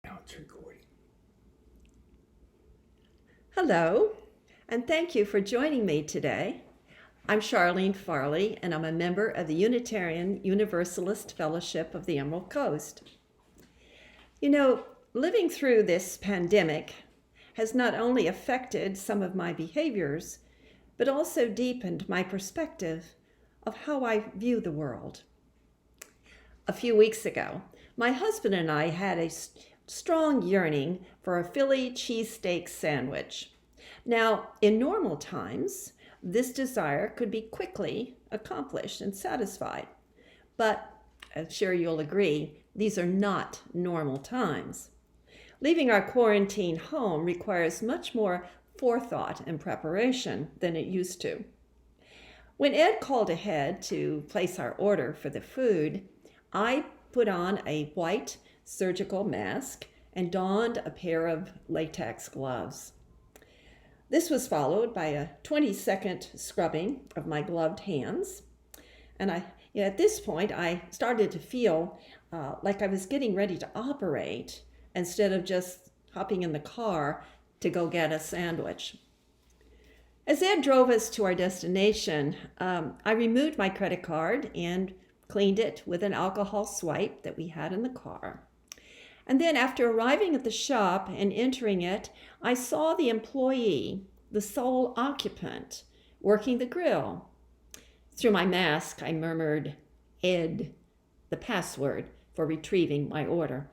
Now it's recording. Hello, and thank you for joining me today. I'm Charlene Farley, and I'm a member of the Unitarian Universalist Fellowship of the Emerald Coast. You know, living through this pandemic has not only affected some of my behaviors, but also deepened my perspective of how I view the world. A few weeks ago, my husband and I had a strong yearning for a Philly cheesesteak sandwich. Now, in normal times, this desire could be quickly accomplished and satisfied. But I'm sure you'll agree, these are not normal times. Leaving our quarantine home requires much more forethought and preparation than it used to. When Ed called ahead to place our order for the food, I put on a white surgical mask and donned a pair of latex gloves. This was followed by a 20-second scrubbing of my gloved hands. And at this point, I started to feel like I was getting ready to operate instead of just hopping in the car to go get a sandwich. As Ed drove us to our destination, I removed my credit card and cleaned it with an alcohol swipe that we had in the car. And then after arriving at the shop and entering it, I saw the employee, the sole occupant, working the grill. Through my mask, I murmured, "Ed," the password for retrieving my order.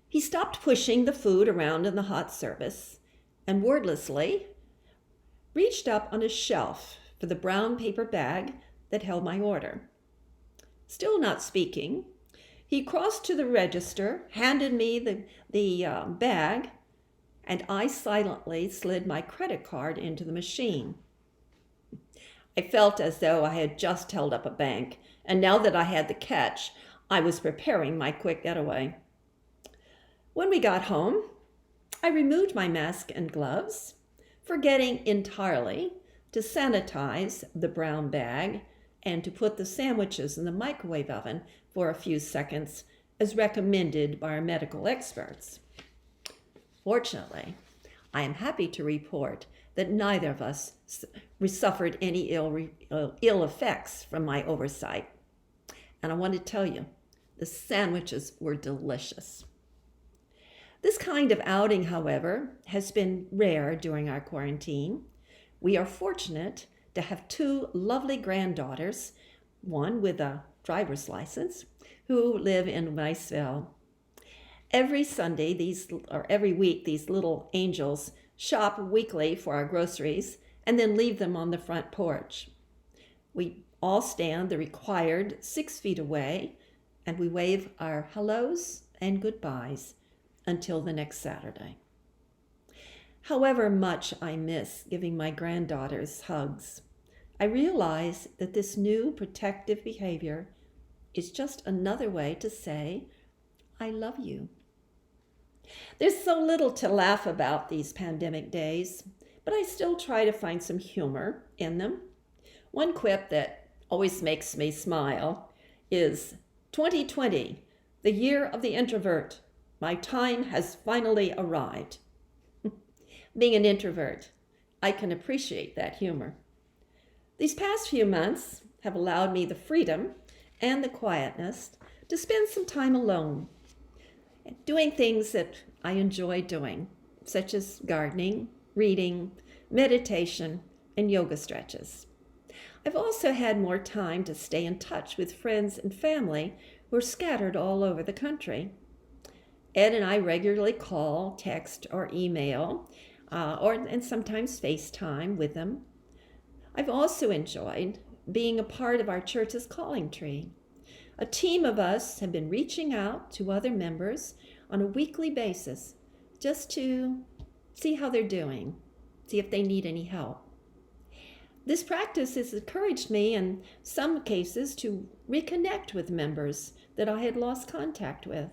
He stopped pushing the food around in the hot service and wordlessly reached up on his shelf for the brown paper bag that held my order. Still not speaking, he crossed to the register, handed me the bag, and I silently slid my credit card into the machine. I felt as though I had just held up a bank, and now that I had the catch, I was preparing my quick getaway. When we got home, I removed my mask and gloves, forgetting entirely to sanitize the brown bag and to put the sandwiches in the microwave oven for a few seconds, as recommended by our medical experts. Fortunately, I am happy to report that neither of us suffered any ill effects from my oversight. And I want to tell you, the sandwiches were delicious. This kind of outing, however, has been rare during our quarantine. We are fortunate to have two lovely granddaughters, one with a driver's license, who live in Niceville. Every week, these little angels shop weekly for our groceries and then leave them on the front porch. We all stand the required 6 feet away and we wave our hellos and goodbyes until the next Saturday. However much I miss giving my granddaughters hugs, I realize that this new protective behavior is just another way to say, "I love you." There's so little to laugh about these pandemic days, but I still try to find some humor in them. One quip that always makes me smile is 2020, the year of the introvert. My time has finally arrived. Being an introvert, I can appreciate that humor. These past few months have allowed me the freedom and the quietness to spend some time alone, doing things that I enjoy doing, such as gardening, reading, meditation, and yoga stretches. I've also had more time to stay in touch with friends and family who are scattered all over the country. Ed and I regularly call, text, or email, and sometimes FaceTime with them. I've also enjoyed being a part of our church's calling tree. A team of us have been reaching out to other members on a weekly basis just to see how they're doing, see if they need any help. This practice has encouraged me in some cases to reconnect with members that I had lost contact with.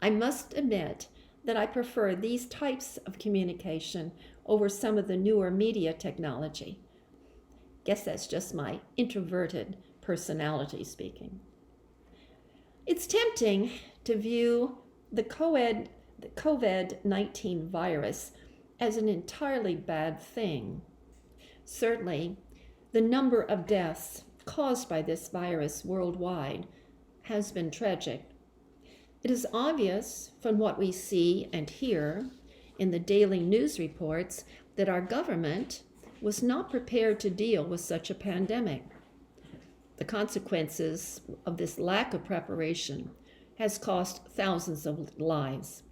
I must admit that I prefer these types of communication over some of the newer media technology. Guess that's just my introverted personality speaking. It's tempting to view the COVID-19 virus as an entirely bad thing. Certainly, the number of deaths caused by this virus worldwide has been tragic. It is obvious from what we see and hear in the daily news reports that our government was not prepared to deal with such a pandemic. The consequences of this lack of preparation has cost thousands of lives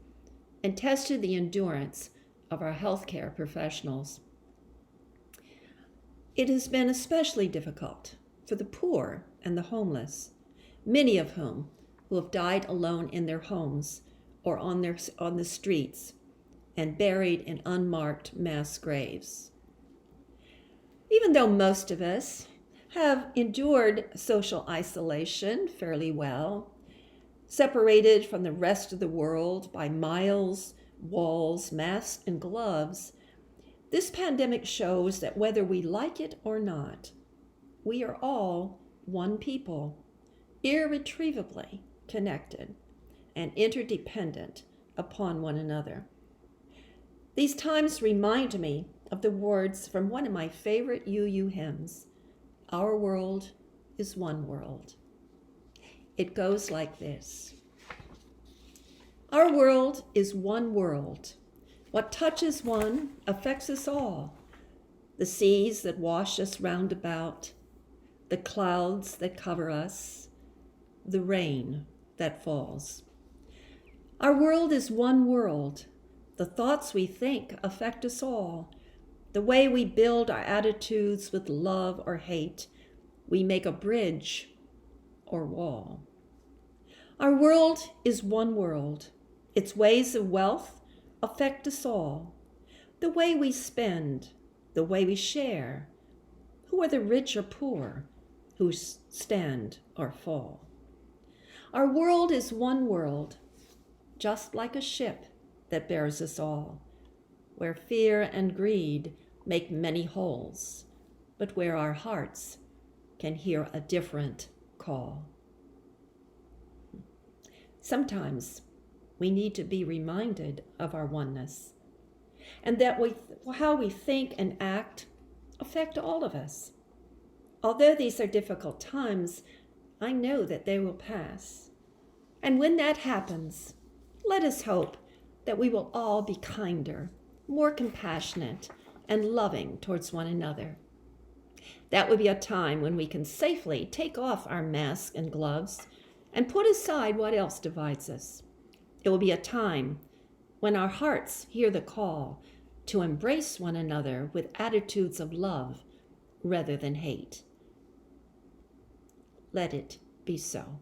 and tested the endurance of our healthcare professionals. It has been especially difficult for the poor and the homeless, many of whom who have died alone in their homes or on the streets and buried in unmarked mass graves. Even though most of us have endured social isolation fairly well, separated from the rest of the world by miles, walls, masks, and gloves, this pandemic shows that whether we like it or not, we are all one people, irretrievably connected and interdependent upon one another. These times remind me of the words from one of my favorite UU hymns, "Our world is one world." It goes like this. Our world is one world. What touches one affects us all. The seas that wash us round about, the clouds that cover us, the rain that falls. Our world is one world. The thoughts we think affect us all. The way we build our attitudes with love or hate, we make a bridge or wall. Our world is one world. Its ways of wealth affect us all. The way we spend, the way we share, who are the rich or poor, who stand or fall. Our world is one world, just like a ship that bears us all, where fear and greed make many holes, but where our hearts can hear a different call. Sometimes we need to be reminded of our oneness, and that how we think and act affect all of us. Although these are difficult times, I know that they will pass. And when that happens, let us hope that we will all be kinder, more compassionate, and loving towards one another. That will be a time when we can safely take off our masks and gloves and put aside what else divides us. It will be a time when our hearts hear the call to embrace one another with attitudes of love rather than hate. Let it be so.